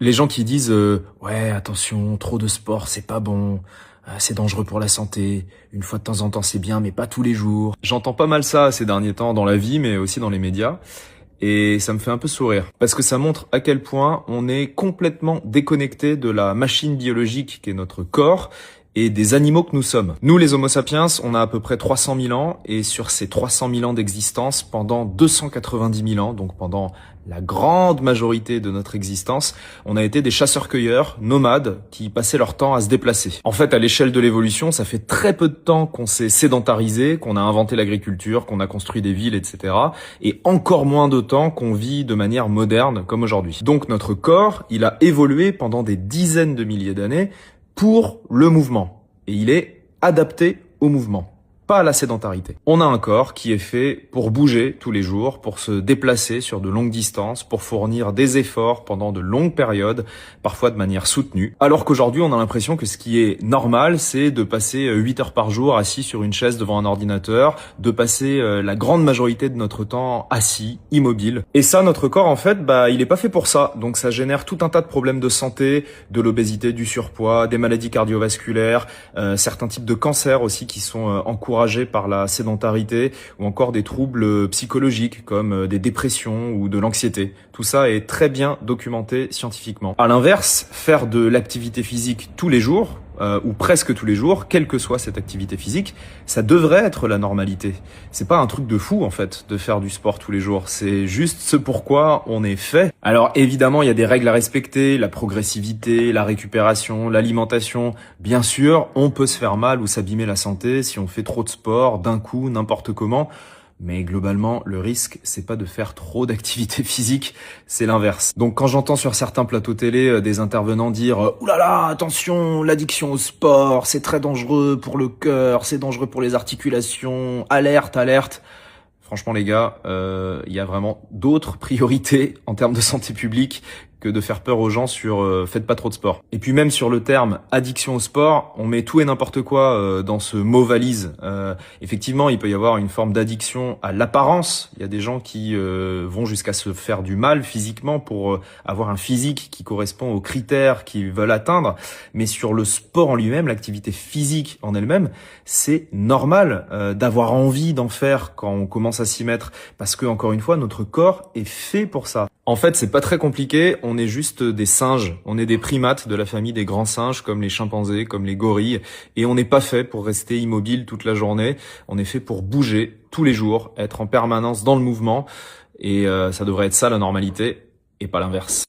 Les gens qui disent ouais, attention, trop de sport, c'est pas bon, c'est dangereux pour la santé, une fois de temps en temps c'est bien, mais pas tous les jours. J'entends pas mal ça ces derniers temps dans la vie, mais aussi dans les médias. Et ça me fait un peu sourire, parce que ça montre à quel point on est complètement déconnecté de la machine biologique qui est notre corps et des animaux que nous sommes. Nous, les Homo sapiens, on a à peu près 300 000 ans, et sur ces 300 000 ans d'existence, pendant 290 000 ans, donc pendant la grande majorité de notre existence, on a été des chasseurs-cueilleurs, nomades, qui passaient leur temps à se déplacer. En fait, à l'échelle de l'évolution, ça fait très peu de temps qu'on s'est sédentarisé, qu'on a inventé l'agriculture, qu'on a construit des villes, etc. Et encore moins de temps qu'on vit de manière moderne, comme aujourd'hui. Donc notre corps, il a évolué pendant des dizaines de milliers d'années pour le mouvement. Et il est adapté au mouvement, pas à la sédentarité. On a un corps qui est fait pour bouger tous les jours, pour se déplacer sur de longues distances, pour fournir des efforts pendant de longues périodes, parfois de manière soutenue. Alors qu'aujourd'hui, on a l'impression que ce qui est normal, c'est de passer 8 heures par jour assis sur une chaise devant un ordinateur, de passer la grande majorité de notre temps assis, immobile. Et ça, notre corps, en fait, il est pas fait pour ça. Donc ça génère tout un tas de problèmes de santé, de l'obésité, du surpoids, des maladies cardiovasculaires, certains types de cancers aussi qui sont encouragés par la sédentarité, ou encore des troubles psychologiques comme des dépressions ou de l'anxiété. Tout ça est très bien documenté scientifiquement. À l'inverse, faire de l'activité physique tous les jours, ou presque tous les jours, quelle que soit cette activité physique, ça devrait être la normalité. C'est pas un truc de fou en fait de faire du sport tous les jours, c'est juste ce pourquoi on est fait. Alors évidemment, il y a des règles à respecter, la progressivité, la récupération, l'alimentation. Bien sûr, on peut se faire mal ou s'abîmer la santé si on fait trop de sport d'un coup, n'importe comment. Mais globalement, le risque, c'est pas de faire trop d'activité physique, c'est l'inverse. Donc quand j'entends sur certains plateaux télé des intervenants dire « Ouh là là, attention, l'addiction au sport, c'est très dangereux pour le cœur, c'est dangereux pour les articulations, alerte, alerte », franchement les gars, il y a vraiment d'autres priorités en termes de santé publique que de faire peur aux gens sur faites pas trop de sport. Et puis même sur le terme addiction au sport, on met tout et n'importe quoi dans ce mot valise. Effectivement, il peut y avoir une forme d'addiction à l'apparence. Il y a des gens qui vont jusqu'à se faire du mal physiquement pour avoir un physique qui correspond aux critères qu'ils veulent atteindre. Mais sur le sport en lui-même, l'activité physique en elle-même, c'est normal d'avoir envie d'en faire quand on commence à s'y mettre. Parce que, encore une fois, notre corps est fait pour ça. En fait, c'est pas très compliqué, on est juste des singes, on est des primates de la famille des grands singes comme les chimpanzés, comme les gorilles, et on n'est pas fait pour rester immobile toute la journée, on est fait pour bouger tous les jours, être en permanence dans le mouvement, et ça devrait être ça la normalité, et pas l'inverse.